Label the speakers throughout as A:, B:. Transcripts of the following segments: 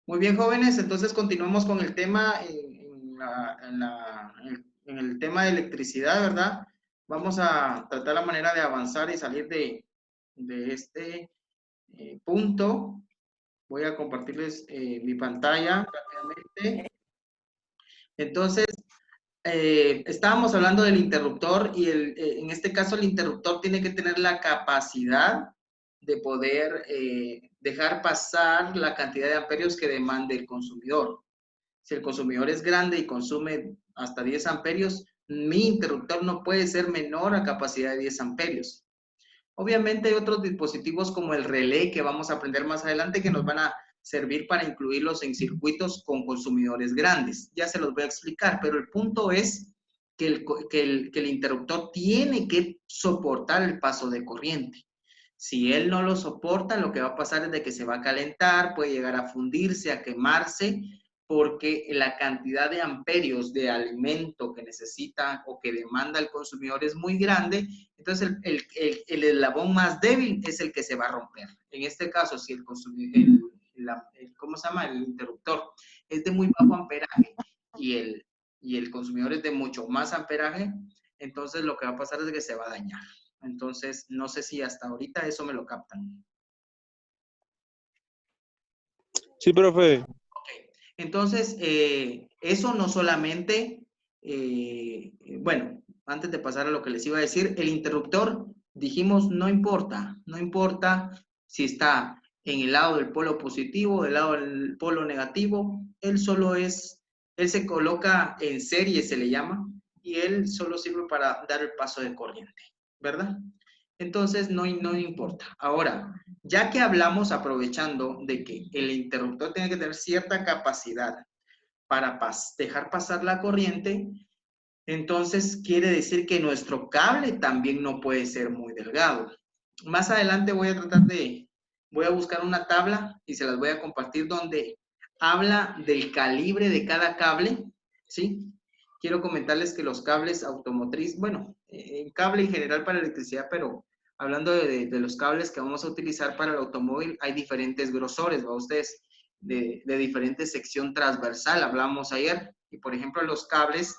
A: Muy bien, jóvenes, entonces continuamos con el tema en el tema de electricidad, ¿verdad? Vamos a tratar la manera de avanzar y salir de este punto. Voy a compartirles mi pantalla rápidamente. Entonces, estábamos hablando del interruptor y en este caso el interruptor tiene que tener la capacidad de poder dejar pasar la cantidad de amperios que demande el consumidor. Si el consumidor es grande y consume hasta 10 amperios, mi interruptor no puede ser menor a capacidad de 10 amperios. Obviamente hay otros dispositivos como el relé que vamos a aprender más adelante que nos van a servir para incluirlos en circuitos con consumidores grandes. Ya se los voy a explicar, pero el punto es que el interruptor tiene que soportar el paso de corriente. Si él no lo soporta, lo que va a pasar es de que se va a calentar, puede llegar a fundirse, a quemarse, porque la cantidad de amperios de alimento que necesita o que demanda el consumidor es muy grande. Entonces el eslabón más débil es el que se va a romper. En este caso, si el consumidor, ¿cómo se llama? El interruptor es de muy bajo amperaje y el consumidor es de mucho más amperaje, entonces lo que va a pasar es que se va a dañar. Entonces, no sé si hasta ahorita eso me lo captan.
B: Sí, profe.
A: Ok. Entonces, eso no solamente, bueno, antes de pasar a lo que les iba a decir, el interruptor, dijimos, no importa si está en el lado del polo positivo, del lado del polo negativo, él se coloca en serie, se le llama, y él solo sirve para dar el paso de corriente, ¿verdad? Entonces, no importa. Ahora, ya que hablamos aprovechando de que el interruptor tiene que tener cierta capacidad para dejar pasar la corriente, entonces quiere decir que nuestro cable también no puede ser muy delgado. Más adelante voy a buscar una tabla y se las voy a compartir donde habla del calibre de cada cable, ¿sí? Quiero comentarles que los cables automotriz, bueno, cable en general para electricidad, pero hablando de los cables que vamos a utilizar para el automóvil, hay diferentes grosores, ¿va ustedes? De diferente sección transversal, hablamos ayer, y por ejemplo los cables,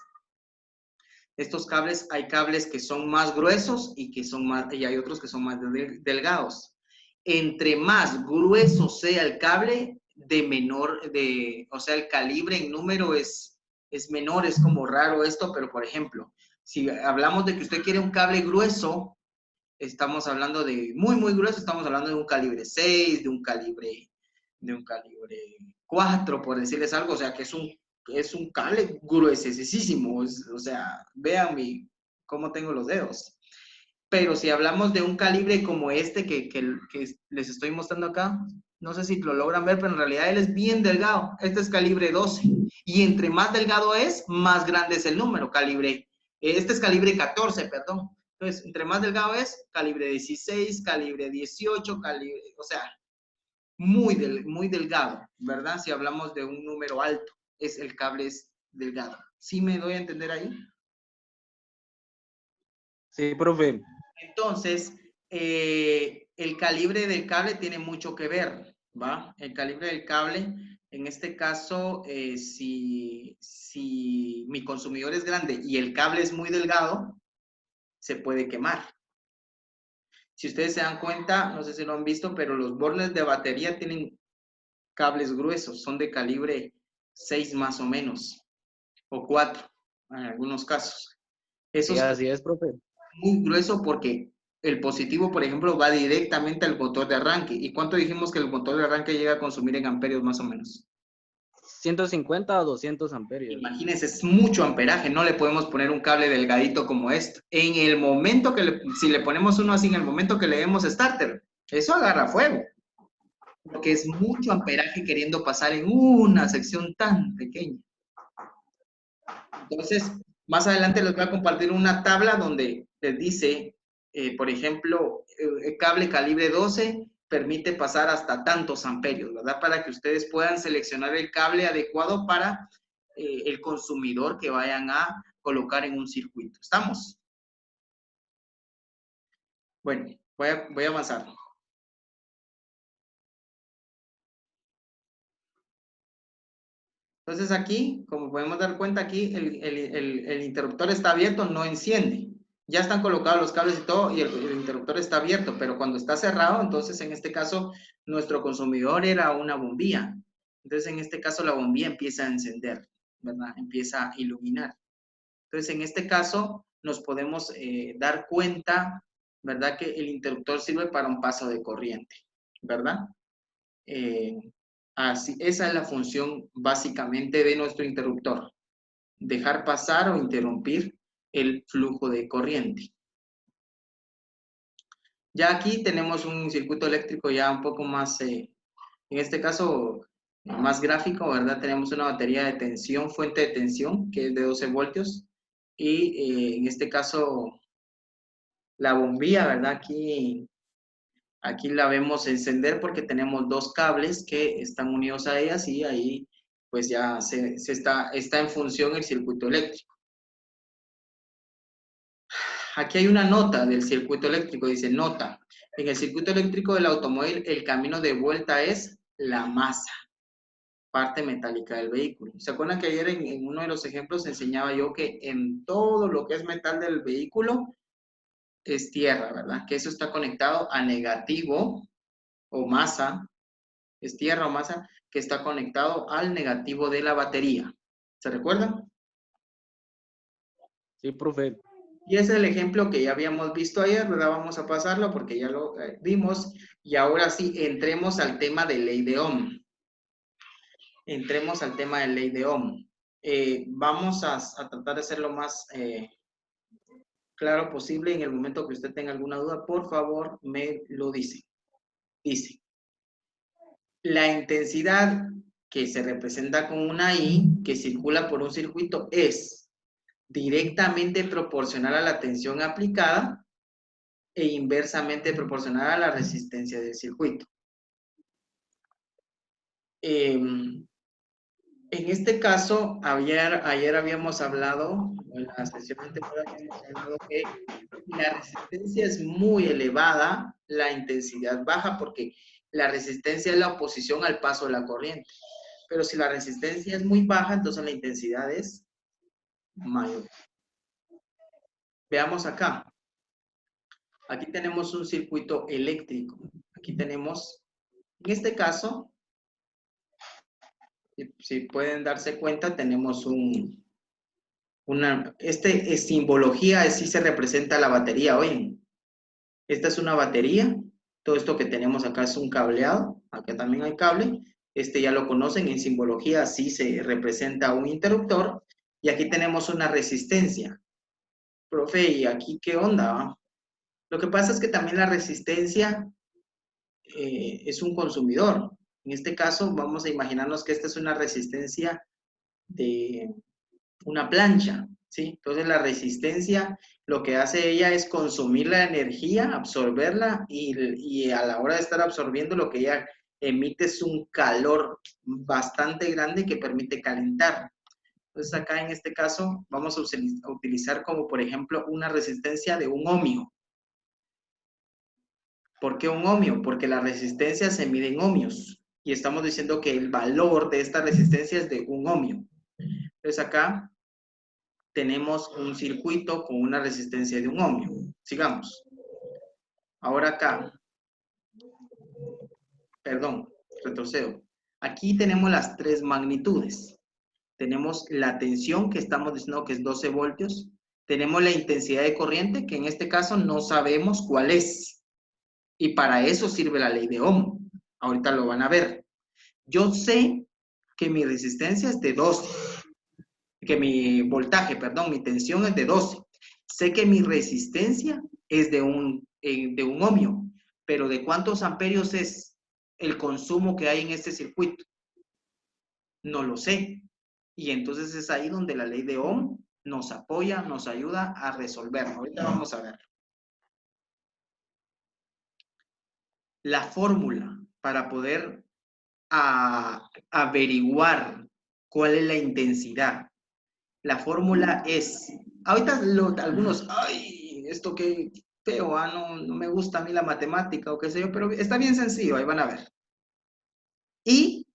A: estos cables, hay cables que son más gruesos y hay otros que son más delgados. Entre más grueso sea el cable, o sea, el calibre en número es menor, es como raro esto, pero por ejemplo, si hablamos de que usted quiere un cable grueso, estamos hablando de muy grueso, estamos hablando de un calibre 6, de un calibre 4, por decirles algo, o sea, que es un cable gruesísimo, o sea, vean cómo tengo los dedos. Pero si hablamos de un calibre como este que les estoy mostrando acá, no sé si lo logran ver, pero en realidad él es bien delgado. Este es calibre 12. Y entre más delgado es, más grande es el número, este es calibre 14, perdón. Entonces, entre más delgado es, calibre 16, calibre 18, o sea, muy delgado, ¿verdad? Si hablamos de un número alto, el cable es delgado. ¿Sí me doy a entender ahí?
B: Sí, profe.
A: Entonces, el calibre del cable tiene mucho que ver, ¿va? El calibre del cable, en este caso, si mi consumidor es grande y el cable es muy delgado, se puede quemar. Si ustedes se dan cuenta, no sé si lo han visto, pero los bornes de batería tienen cables gruesos, son de calibre 6 más o menos, o 4 en algunos casos.
B: Sí,
A: Esos
B: así es, profe.
A: muy grueso porque el positivo, por ejemplo, va directamente al motor de arranque. ¿Y cuánto dijimos que el motor de arranque llega a consumir en amperios más o menos?
B: 150 a 200 amperios.
A: Imagínense, es mucho amperaje, no le podemos poner un cable delgadito como esto. En el momento si le ponemos uno así, en el momento que le demos starter, eso agarra fuego, porque es mucho amperaje queriendo pasar en una sección tan pequeña. Entonces, más adelante les voy a compartir una tabla donde les dice, por ejemplo, el cable calibre 12 permite pasar hasta tantos amperios, ¿verdad? Para que ustedes puedan seleccionar el cable adecuado para el consumidor que vayan a colocar en un circuito. ¿Estamos? Bueno, voy a avanzar. Entonces aquí, como podemos dar cuenta aquí, el interruptor está abierto, no enciende. Ya están colocados los cables y todo, y el interruptor está abierto, pero cuando está cerrado, entonces en este caso, nuestro consumidor era una bombilla. Entonces en este caso la bombilla empieza a encender, ¿verdad? Empieza a iluminar. Entonces en este caso nos podemos dar cuenta, ¿verdad? Que el interruptor sirve para un paso de corriente, ¿verdad? Así, esa es la función básicamente de nuestro interruptor, dejar pasar o interrumpir el flujo de corriente. Ya aquí tenemos un circuito eléctrico ya un poco más, en este caso, más gráfico, ¿verdad? Tenemos una batería de tensión, fuente de tensión, que es de 12 voltios, y en este caso, la bombilla, ¿verdad? Aquí la vemos encender porque tenemos dos cables que están unidos a ellas y ahí pues ya está en función el circuito eléctrico. Aquí hay una nota del circuito eléctrico, dice nota. En el circuito eléctrico del automóvil el camino de vuelta es la masa, parte metálica del vehículo. ¿Se acuerdan que ayer en uno de los ejemplos enseñaba yo que en todo lo que es metal del vehículo es tierra, ¿verdad? Que eso está conectado a negativo o masa, es tierra o masa, que está conectado al negativo de la batería. ¿Se recuerdan?
B: Sí, profe.
A: Y ese es el ejemplo que ya habíamos visto ayer, ¿verdad? Vamos a pasarlo porque ya lo vimos. Y ahora sí, entremos al tema de ley de Ohm. Entremos al tema de ley de Ohm. Vamos a tratar de ser lo más claro posible. En el momento que usted tenga alguna duda, por favor, me lo dice. Dice, la intensidad que se representa con una I que circula por un circuito es directamente proporcional a la tensión aplicada e inversamente proporcional a la resistencia del circuito. En este caso, ayer habíamos hablado, en la sesión anterior habíamos hablado que la resistencia es muy elevada, la intensidad baja, porque la resistencia es la oposición al paso de la corriente. Pero si la resistencia es muy baja, entonces la intensidad es mayor. Veamos acá. Aquí tenemos un circuito eléctrico. Aquí tenemos, en este caso, si pueden darse cuenta, tenemos simbología, así se representa la batería, oyen. Esta es una batería, todo esto que tenemos acá es un cableado, acá también hay cable, este ya lo conocen, en simbología así se representa un interruptor, y aquí tenemos una resistencia. Profe, ¿y aquí qué onda? Lo que pasa es que también la resistencia es un consumidor. En este caso, vamos a imaginarnos que esta es una resistencia de una plancha, ¿sí? Entonces la resistencia, lo que hace ella es consumir la energía, absorberla y a la hora de estar absorbiendo lo que ella emite es un calor bastante grande que permite calentar. Entonces acá en este caso vamos a utilizar como por ejemplo una resistencia de un ohmio. ¿Por qué un ohmio? Porque la resistencia se mide en ohmios y estamos diciendo que el valor de esta resistencia es de un ohmio. Entonces acá tenemos un circuito con una resistencia de un ohmio. Sigamos. Ahora acá, perdón, retrocedo. Aquí tenemos las tres magnitudes. Tenemos la tensión que estamos diciendo que es 12 voltios. Tenemos la intensidad de corriente que en este caso no sabemos cuál es. Y para eso sirve la ley de Ohm. Ahorita lo van a ver. Yo sé que mi resistencia es de 12. Que mi voltaje, perdón, mi tensión es de 12. Sé que mi resistencia es de un ohmio, pero ¿de cuántos amperios es el consumo que hay en este circuito? No lo sé. Y entonces es ahí donde la ley de Ohm nos apoya, nos ayuda a resolverlo. Ahorita vamos a ver. La fórmula para poder averiguar cuál es la intensidad. La fórmula es, ahorita algunos, ay, esto qué feo, no me gusta a mí la matemática o qué sé yo, pero está bien sencillo, ahí van a ver. Y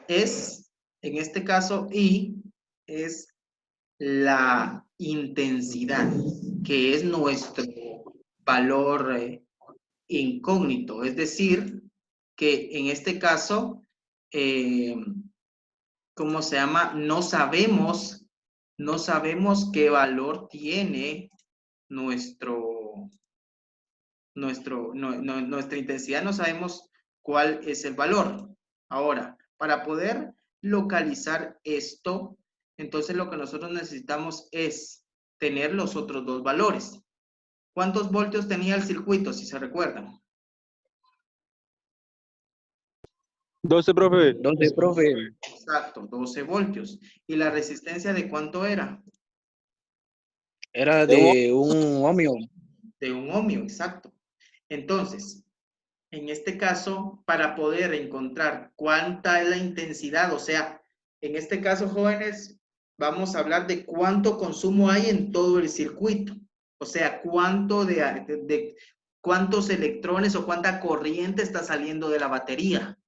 A: es, en este caso, I, es la intensidad, que es nuestro valor incógnito. Es decir, que en este caso, ¿cómo se llama? No sabemos qué valor tiene nuestra intensidad, no sabemos cuál es el valor. Ahora, para poder localizar esto, entonces lo que nosotros necesitamos es tener los otros dos valores. ¿Cuántos voltios tenía el circuito, si se recuerdan?
B: 12, profe.
C: 12, profe.
A: Exacto, 12 voltios. ¿Y la resistencia de cuánto era?
C: Era de un ohmio.
A: De un ohmio, exacto. Entonces, en este caso, para poder encontrar cuánta es la intensidad, o sea, en este caso, jóvenes, vamos a hablar de cuánto consumo hay en todo el circuito. O sea, cuántos electrones o cuánta corriente está saliendo de la batería.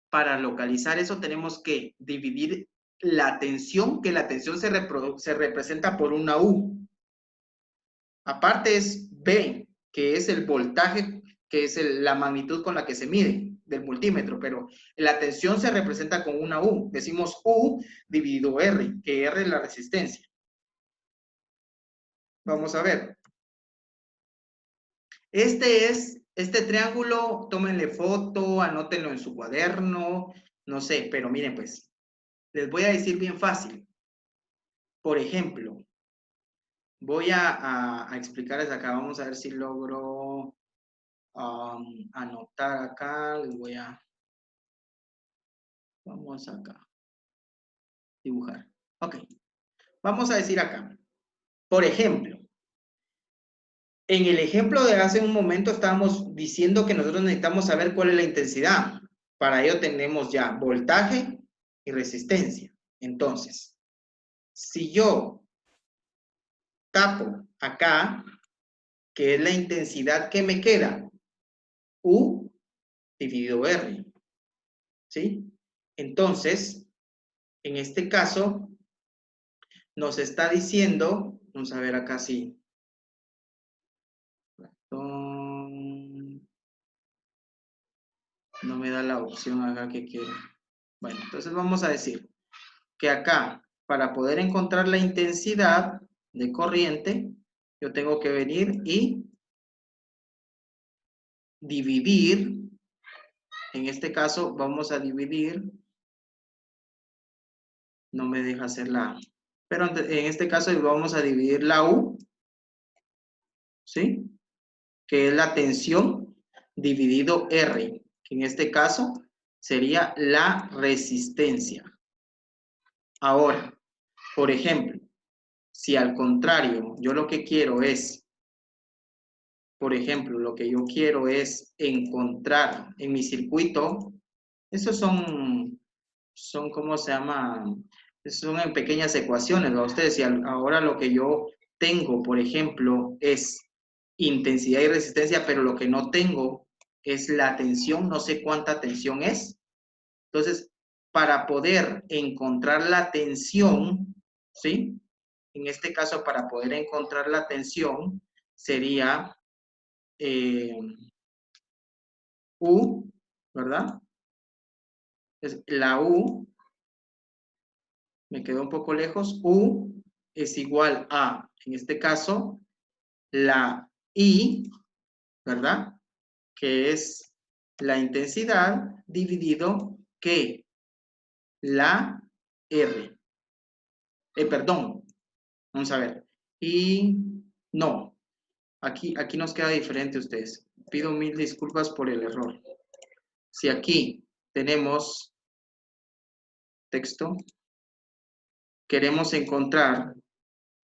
A: Para localizar eso tenemos que dividir la tensión, que la tensión se representa por una U. Aparte es B, que es el voltaje, que es la magnitud con la que se mide del multímetro, pero la tensión se representa con una U. Decimos U dividido R, que R es la resistencia. Vamos a ver. Este triángulo, tómenle foto, anótenlo en su cuaderno, no sé, pero miren pues, les voy a decir bien fácil. Por ejemplo, voy a explicarles acá, vamos a ver si logro anotar acá, vamos acá, dibujar. Ok, vamos a decir acá, por ejemplo, en el ejemplo de hace un momento estábamos diciendo que nosotros necesitamos saber cuál es la intensidad. Para ello tenemos ya voltaje y resistencia. Entonces, si yo tapo acá, que es la intensidad que me queda, U dividido R, ¿sí? Entonces, en este caso, nos está diciendo, vamos a ver acá si, no me da la opción acá que quiero. Bueno, entonces vamos a decir que acá, para poder encontrar la intensidad de corriente, yo tengo que venir y dividir, en este caso vamos a dividir, no me deja hacer la, pero en este caso vamos a dividir la U, ¿sí? Que es la tensión dividido R, que en este caso sería la resistencia. Ahora, por ejemplo, si al contrario, yo lo que quiero es, por ejemplo, lo que yo quiero es encontrar en mi circuito, esos son ¿cómo se llama? Son en pequeñas ecuaciones, ¿no? Ustedes, si ahora lo que yo tengo, por ejemplo, es intensidad y resistencia, pero lo que no tengo es la tensión, no sé cuánta tensión es. Entonces, para poder encontrar la tensión, ¿sí? En este caso, para poder encontrar la tensión, sería U, ¿verdad? Es la U, me quedó un poco lejos, U es igual a, en este caso, la I, ¿verdad? Que es la intensidad dividido que la R. Perdón, vamos a ver. Y no, aquí nos queda diferente ustedes. Pido mil disculpas por el error. Si aquí tenemos texto, queremos encontrar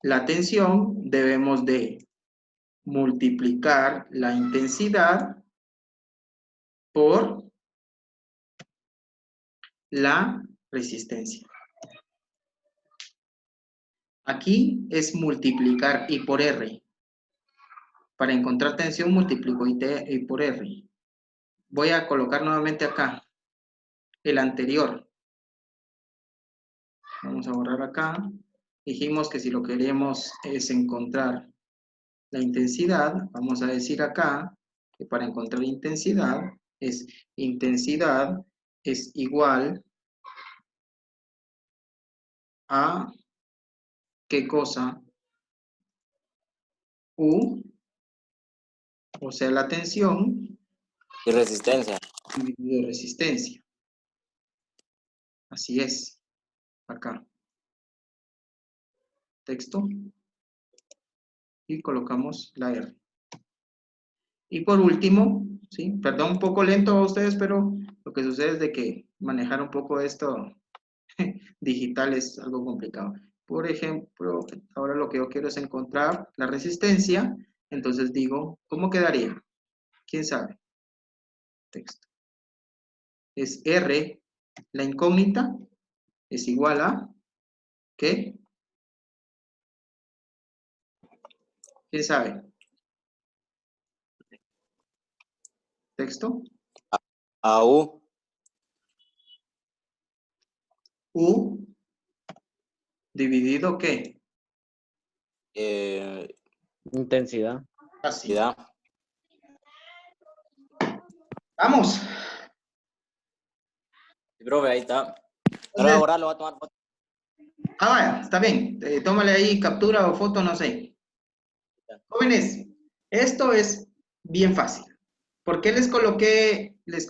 A: la tensión, debemos de multiplicar la intensidad por la resistencia. Aquí es multiplicar I por R. Para encontrar tensión multiplico I por R. Voy a colocar nuevamente acá el anterior. Vamos a borrar acá. Dijimos que si lo queremos es encontrar la intensidad, vamos a decir acá que para encontrar intensidad es igual a ¿qué cosa? U, o sea, la tensión
D: Y resistencia.
A: dividido resistencia. Así es. Acá. Texto. Y colocamos la R. Y por último, ¿sí? Perdón, un poco lento a ustedes, pero lo que sucede es de que manejar un poco esto digital es algo complicado. Por ejemplo, ahora lo que yo quiero es encontrar la resistencia. Entonces digo, ¿cómo quedaría? ¿Quién sabe? Texto. Es R, la incógnita, es igual a, ¿qué? ¿Quién sabe? Texto.
D: AU.
A: U dividido, ¿qué?
C: Intensidad.
A: Así.
D: Intensidad.
A: Vamos.
D: Sí, profe, ahí está. Ahora ahora lo va a tomar foto.
A: Ah, vaya, está bien. Tómale ahí captura o foto, no sé. Jóvenes, esto es bien fácil. ¿Por qué les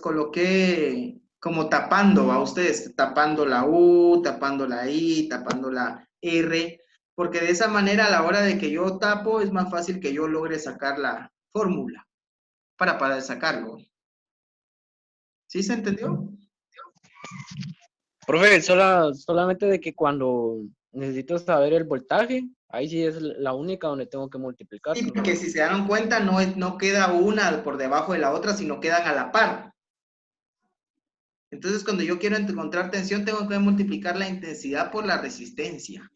A: coloqué como tapando a ustedes? Tapando la U, tapando la I, tapando la R. Porque de esa manera, a la hora de que yo tapo, es más fácil que yo logre sacar la fórmula para sacarlo. ¿Sí se entendió?
C: Profe, solamente de que cuando necesito saber el voltaje, ahí sí es la única donde tengo que multiplicar.
A: Sí,
C: profe.
A: porque si se dan cuenta, no queda una por debajo de la otra, sino quedan a la par. Entonces, cuando yo quiero encontrar tensión, tengo que multiplicar la intensidad por la resistencia.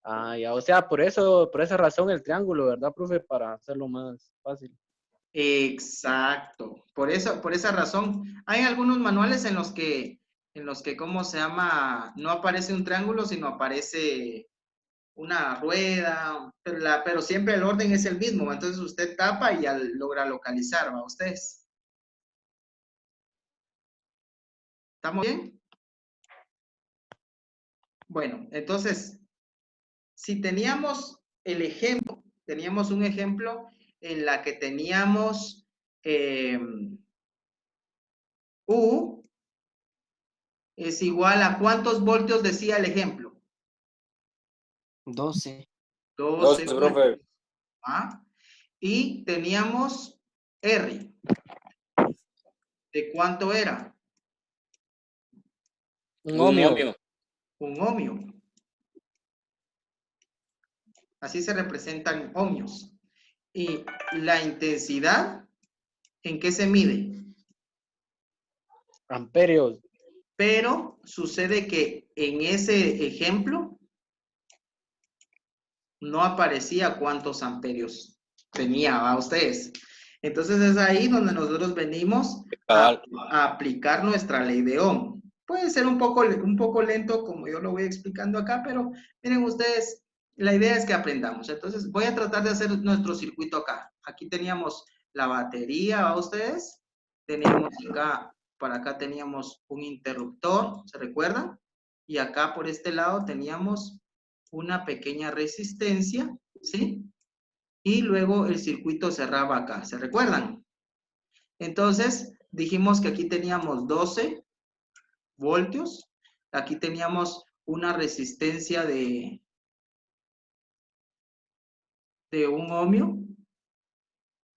C: Ah, ya, o sea, por esa razón el triángulo, ¿verdad, profe? Para hacerlo más fácil.
A: Exacto. Por esa razón, hay algunos manuales ¿cómo se llama? No aparece un triángulo, sino aparece una rueda, pero siempre el orden es el mismo. Entonces usted tapa y ya logra localizar, ¿va ustedes? ¿Estamos bien? Bueno, entonces, si teníamos teníamos un ejemplo en la que teníamos U es igual a ¿cuántos voltios decía el ejemplo?
E: 12.
A: 12
D: profe.
A: voltios. ¿Ah? Y teníamos R. ¿De cuánto era?
C: Un ohmio.
A: Un ohmio. Así se representan ohmios. Y la intensidad, ¿en qué se mide?
C: Amperios.
A: Pero sucede que en ese ejemplo no aparecía cuántos amperios tenía, ¿va ustedes? Entonces es ahí donde nosotros venimos a aplicar nuestra ley de Ohm. Puede ser un poco lento como yo lo voy explicando acá, pero miren ustedes, la idea es que aprendamos. Entonces voy a tratar de hacer nuestro circuito acá. Aquí teníamos la batería, ¿va ustedes? Teníamos acá, para acá teníamos un interruptor, ¿se recuerdan? Y acá por este lado teníamos una pequeña resistencia, ¿sí? Y luego el circuito cerraba acá, ¿se recuerdan? Entonces, dijimos que aquí teníamos 12 voltios, aquí teníamos una resistencia de 1 ohmio,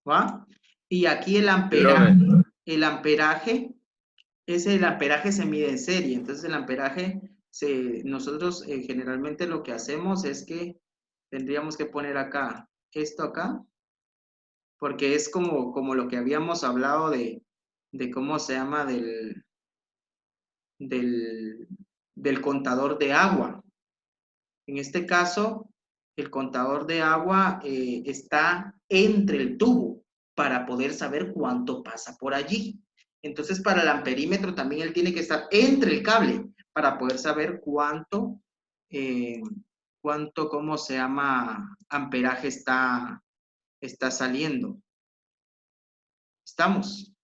A: ¿va? Y aquí el amperaje, el amperaje se mide en serie, entonces el amperaje, nosotros generalmente lo que hacemos es que tendríamos que poner acá, esto acá, porque es como lo que habíamos hablado de cómo se llama del contador de agua. En este caso, el contador de agua está entre el tubo para poder saber cuánto pasa por allí. Entonces, para el amperímetro también él tiene que estar entre el cable para poder saber ¿cómo se llama? Amperaje está saliendo. ¿Estamos?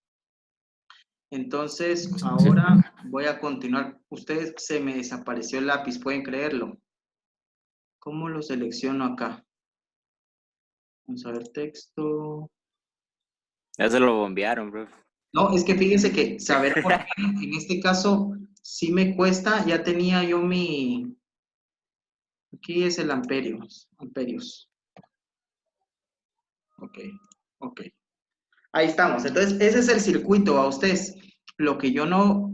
A: Entonces, ahora voy a continuar. Ustedes, se me desapareció el lápiz, ¿pueden creerlo? ¿Cómo lo selecciono acá? Vamos a ver texto.
D: Ya se lo bombearon, bro.
A: No, es que fíjense que saber por qué en este caso sí me cuesta. Ya tenía yo mi... Aquí es el amperios. Amperios. Ok, ok. Ahí estamos. Entonces, ese es el circuito a ustedes. Lo que yo no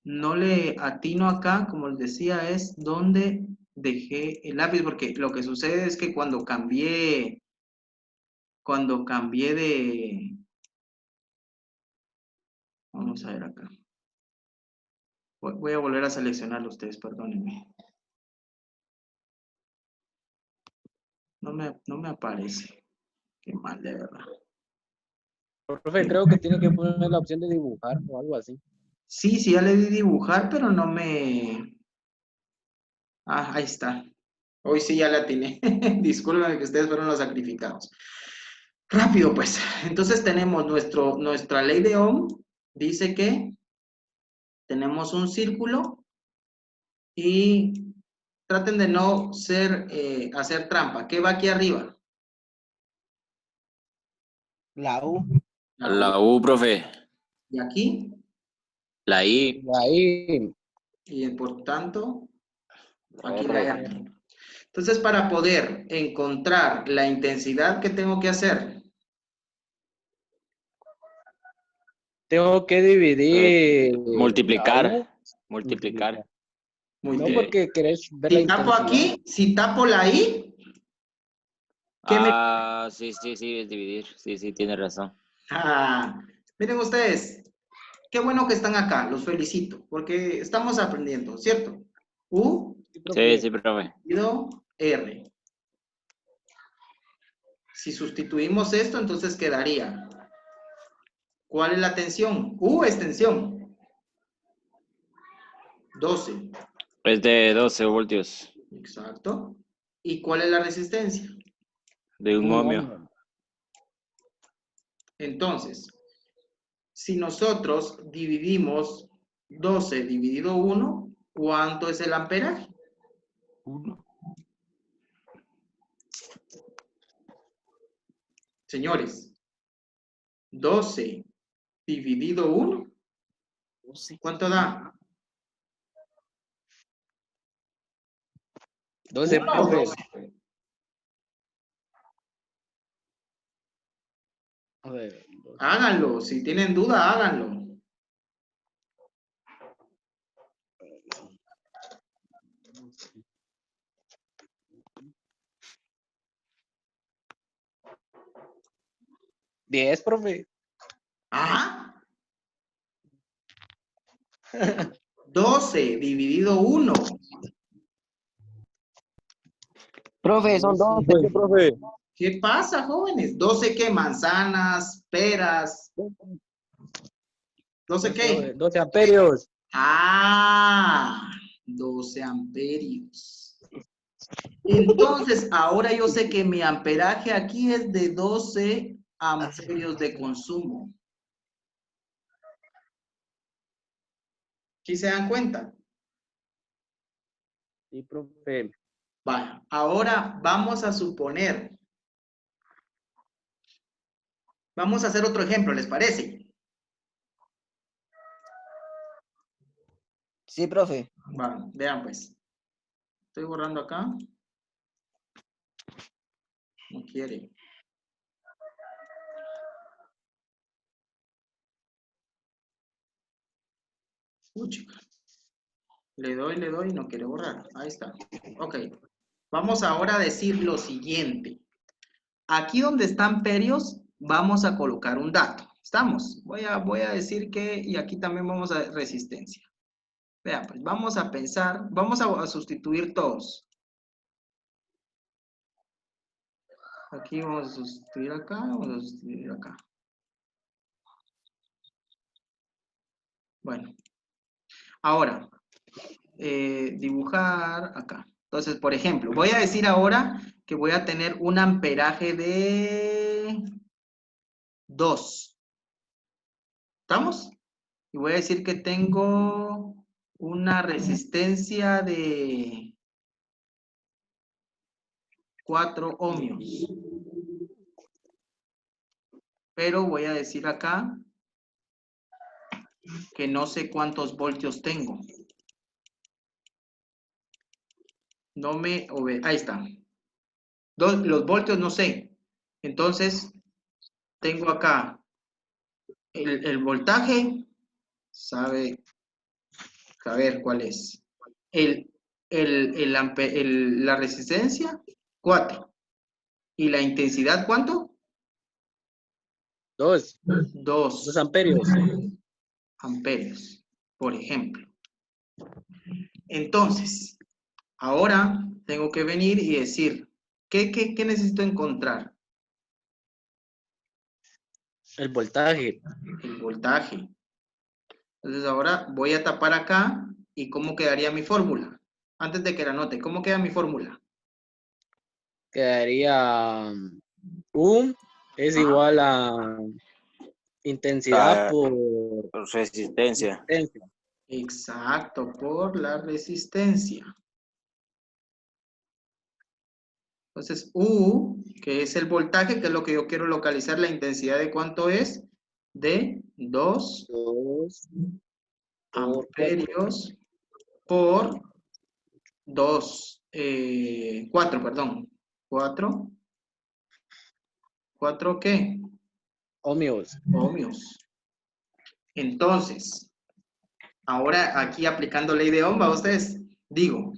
A: le atino acá, como les decía, es dónde dejé el lápiz, porque lo que sucede es que cuando cambié de... Vamos a ver acá. Voy a volver a seleccionarlo ustedes, perdónenme. No me aparece. Qué mal, de verdad.
C: Profe, creo que tiene que poner la opción de dibujar o algo así.
A: Sí, sí, ya le di dibujar, pero no me... Ah, ahí está. Hoy sí ya la atiné. Discúlpenme que ustedes fueron los sacrificados. Rápido, pues. Entonces tenemos nuestra ley de Ohm. Dice que tenemos un círculo y traten de no hacer trampa. ¿Qué va aquí arriba?
C: La U.
A: La U.
D: La U, profe.
A: Y aquí.
D: La I.
C: Ahí.
A: Y por tanto, aquí la
D: R.
A: R. Entonces, para poder encontrar la intensidad, ¿qué tengo que hacer?
C: Tengo que dividir la U.
D: Multiplicar.
C: No
A: Multiplicar.
C: porque querés ver la
A: Si tapo
C: intensidad.
A: aquí, si tapo la I, ¿qué me...
D: Ah, sí, es dividir. Sí, tiene razón.
A: Ah, miren ustedes, qué bueno que están acá, los felicito, porque estamos aprendiendo, ¿cierto? U,
C: Sí, profe.
D: Sí, profe.
A: dividido R. Si sustituimos esto, entonces quedaría. ¿Cuál es la tensión? U es tensión. 12.
D: Es de 12 voltios.
A: Exacto. ¿Y cuál es la resistencia?
D: De un
C: Un
D: ohmio.
C: ohm.
A: Entonces, si nosotros dividimos 12 dividido 1, ¿cuánto es el amperaje?
D: 1.
A: Señores, 12 dividido 1, ¿cuánto da?
C: 12,
A: 1 o
C: profe.
A: 12.
C: A ver,
A: Háganlo, si tienen duda, háganlo.
C: ¿10, profe?
A: ¿Ah? 12 dividido 1.
C: Profe, son 12.
B: ¿Qué, profe?
A: ¿Qué pasa, jóvenes? ¿12 qué? Manzanas, peras. ¿12 qué?
C: 12 amperios.
A: Ah, 12 amperios. Entonces, ahora yo sé que mi amperaje aquí es de 12 amperios de consumo. ¿Sí se dan cuenta?
C: Sí, profe.
A: Vale, ahora vamos a suponer. Vamos a hacer otro ejemplo, ¿les parece?
E: Sí, profe.
A: Vale, vean pues. Estoy borrando acá. No quiere. Chica. Le doy, no quiere borrar. Ahí está. Ok. Vamos ahora a decir lo siguiente. Aquí donde están perios, vamos a colocar un dato. ¿Estamos? Voy a decir que, y aquí también vamos a resistencia. Vean, pues vamos a pensar, vamos a sustituir todos. Aquí vamos a sustituir acá, vamos a sustituir acá. Bueno, ahora, dibujar acá. Entonces, por ejemplo, voy a decir ahora que voy a tener un amperaje de 2. ¿Estamos? Y voy a decir que tengo una resistencia de 4 ohmios. Pero voy a decir acá que no sé cuántos voltios tengo. No me obedece. Ahí está. Los voltios no sé. Entonces, tengo acá el voltaje. Saber cuál es. La resistencia, 4. ¿Y la intensidad cuánto?
C: 2
A: 2
C: amperios.
A: amperios, por ejemplo. Entonces, ahora tengo que venir y decir, ¿qué necesito encontrar?
C: El voltaje.
A: El voltaje. Entonces ahora voy a tapar acá y ¿cómo quedaría mi fórmula? Antes de que la anote, ¿cómo queda mi fórmula?
C: Quedaría U es
A: Ajá.
C: igual a intensidad por
D: Resistencia.
C: resistencia.
A: Exacto, por la resistencia. Entonces, U, que es el voltaje, que es lo que yo quiero localizar, la intensidad de cuánto es, de 2
C: 2 por 4.
A: amperios por 4, perdón. 4, ¿4 qué?
C: Ohmios.
A: Ohmios. Entonces, ahora aquí aplicando ley de Ohm, a ustedes, digo,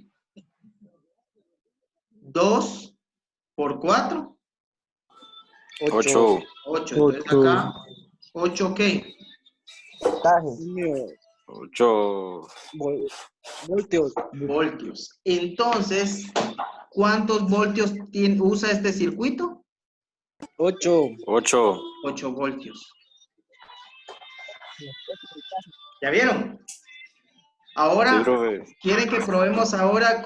A: 2 por 4,
D: 8.
A: 8. Entonces acá, 8 ¿qué?
C: Ohmios.
D: 8.
C: Voltios.
A: Voltios. Entonces, ¿cuántos voltios usa este circuito?
C: 8.
D: 8.
A: 8 voltios. ¿Ya vieron?
D: Sí,
A: Ahora,
D: profe.
A: ¿quieren que probemos ahora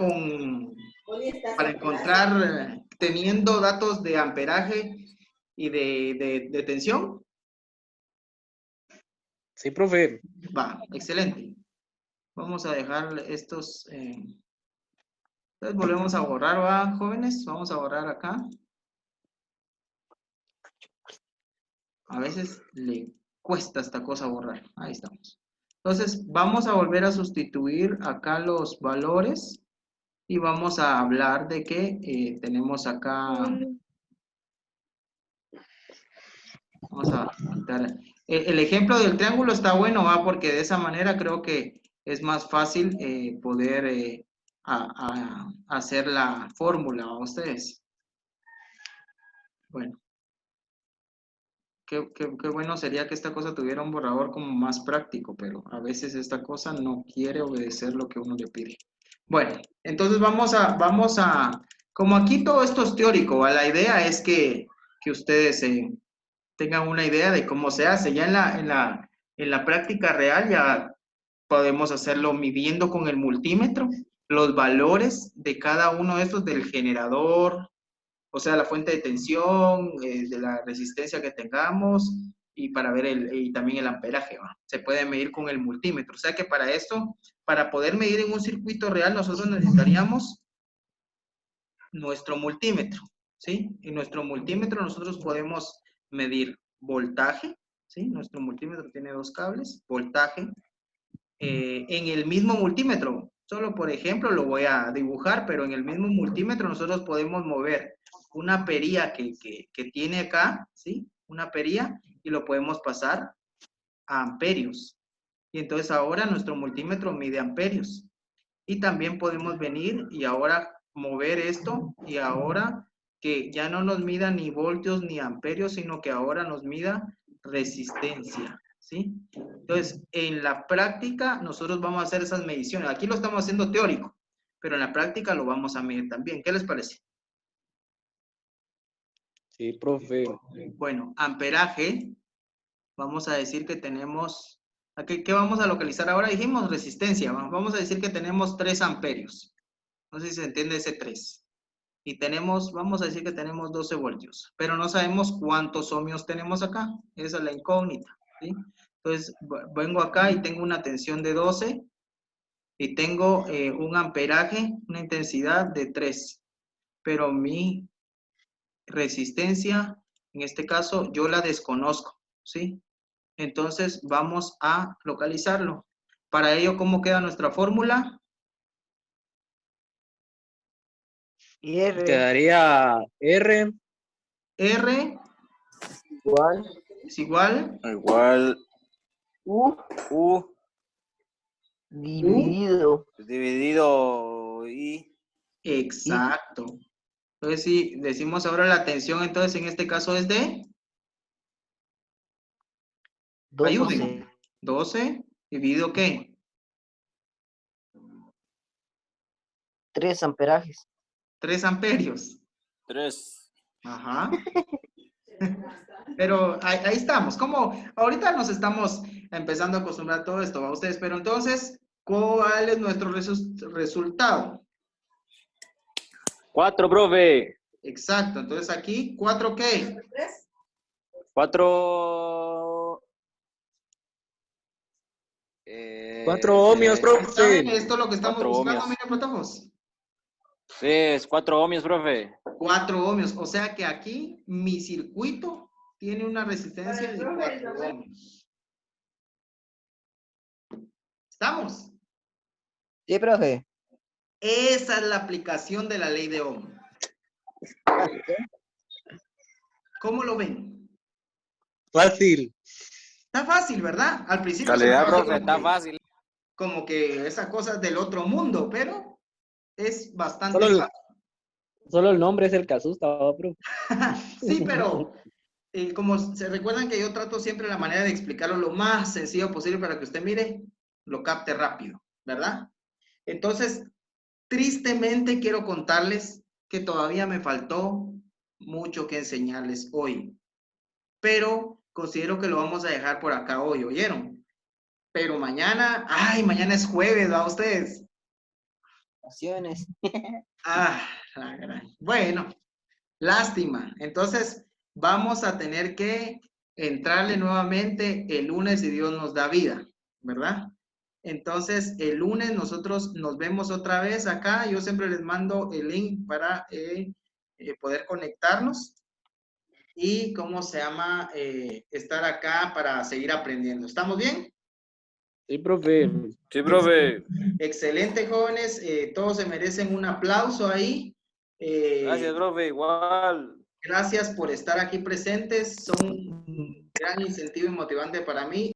A: para encontrar, teniendo datos de amperaje y de tensión?
C: Sí, profe.
A: Va, excelente. Vamos a dejar estos... entonces volvemos a borrar, ¿va, jóvenes? Vamos a borrar acá. A veces le cuesta esta cosa borrar. Ahí estamos. Entonces, vamos a volver a sustituir acá los valores y vamos a hablar de que tenemos acá... Vamos a quitar... El ejemplo del triángulo está bueno, ¿va? Porque de esa manera creo que es más fácil poder hacer la fórmula a ustedes. Bueno. Qué bueno sería que esta cosa tuviera un borrador como más práctico, pero a veces esta cosa no quiere obedecer lo que uno le pide. Bueno, entonces vamos a, como aquí todo esto es teórico, ¿va? La idea es que ustedes tengan una idea de cómo se hace. Ya en la práctica real ya podemos hacerlo midiendo con el multímetro los valores de cada uno de estos del generador, o sea, la fuente de tensión, de la resistencia que tengamos y para ver y también el amperaje, ¿va? Se puede medir con el multímetro. O sea que para esto, para poder medir en un circuito real, nosotros necesitaríamos nuestro multímetro, ¿sí? En nuestro multímetro nosotros podemos medir voltaje, ¿sí? Nuestro multímetro tiene 2 cables, voltaje. En el mismo multímetro, solo por ejemplo lo voy a dibujar, pero en el mismo multímetro nosotros podemos mover una perilla que tiene acá, ¿sí? Una perilla y lo podemos pasar a amperios. Y entonces ahora nuestro multímetro mide amperios. Y también podemos venir y ahora mover esto y ahora que ya no nos mida ni voltios ni amperios, sino que ahora nos mida resistencia, ¿sí? Entonces, en la práctica nosotros vamos a hacer esas mediciones. Aquí lo estamos haciendo teórico, pero en la práctica lo vamos a medir también. ¿Qué les parece?
C: Sí, profe.
A: Bueno, amperaje, vamos a decir que tenemos ¿Qué vamos a localizar ahora? Dijimos resistencia. Vamos a decir que tenemos 3 amperios. No sé si se entiende ese 3. Y tenemos, vamos a decir que tenemos 12 voltios. Pero no sabemos cuántos ohmios tenemos acá. Esa es la incógnita. ¿Sí? Entonces, vengo acá y tengo una tensión de 12. Y tengo un amperaje, una intensidad de 3. Pero mi resistencia, en este caso, yo la desconozco. ¿Sí? Entonces, vamos a localizarlo. Para ello, ¿cómo queda nuestra fórmula?
E: R
C: Quedaría R
A: R
E: igual
A: es igual
D: Igual
E: U
D: U
E: dividido
D: dividido I.
A: exacto. Entonces, si decimos ahora la tensión, entonces en este caso es de, ayúdenme, 12 dividido ¿qué?
E: 3 amperajes.
A: 3 amperios.
D: 3.
A: Ajá. Pero ahí estamos. Como ahorita nos estamos empezando a acostumbrar a todo esto, ¿va ustedes? Pero entonces, ¿cuál es nuestro resultado?
B: 4, profe.
A: Exacto. Entonces aquí, ¿4 qué?
D: 4.
C: 4 ohmios,
A: ¿Saben?
C: profe.
A: Esto es lo que estamos
D: 4
A: buscando,
D: ohmios.
A: miren, protojos.
D: Sí, es 4 ohmios, profe.
A: 4 ohmios. O sea que aquí mi circuito tiene una resistencia de 4 ohmios. ¿Estamos?
E: Sí, profe.
A: Esa es la aplicación de la ley de Ohm. ¿Cómo lo ven?
C: Fácil.
A: Está fácil, ¿verdad? Al principio se
D: Calidad,
A: me hace
D: profe, está fácil.
A: como que esa cosa es del otro mundo, pero es bastante
C: Solo el,
A: fácil.
C: solo el nombre es el que asusta, ¿va, profe?
A: Sí, pero como se recuerdan que yo trato siempre la manera de explicarlo lo más sencillo posible para que usted mire, lo capte rápido, ¿verdad? Entonces, tristemente quiero contarles que todavía me faltó mucho que enseñarles hoy, pero considero que lo vamos a dejar por acá hoy, ¿oyeron? Pero mañana, ay, mañana es jueves, ¿va ustedes?
E: Opciones.
A: Ah, la gran. Bueno, lástima. Entonces, vamos a tener que entrarle nuevamente el lunes si Dios nos da vida, ¿verdad? Entonces, el lunes nosotros nos vemos otra vez acá. Yo siempre les mando el link para poder conectarnos y, ¿cómo se llama? Estar acá para seguir aprendiendo. ¿Estamos bien?
C: Sí, profe.
D: Sí, profe.
A: Excelente, jóvenes. Todos se merecen un aplauso ahí.
D: Gracias, profe. Igual.
A: Gracias por estar aquí presentes. Son un gran incentivo y motivante para mí.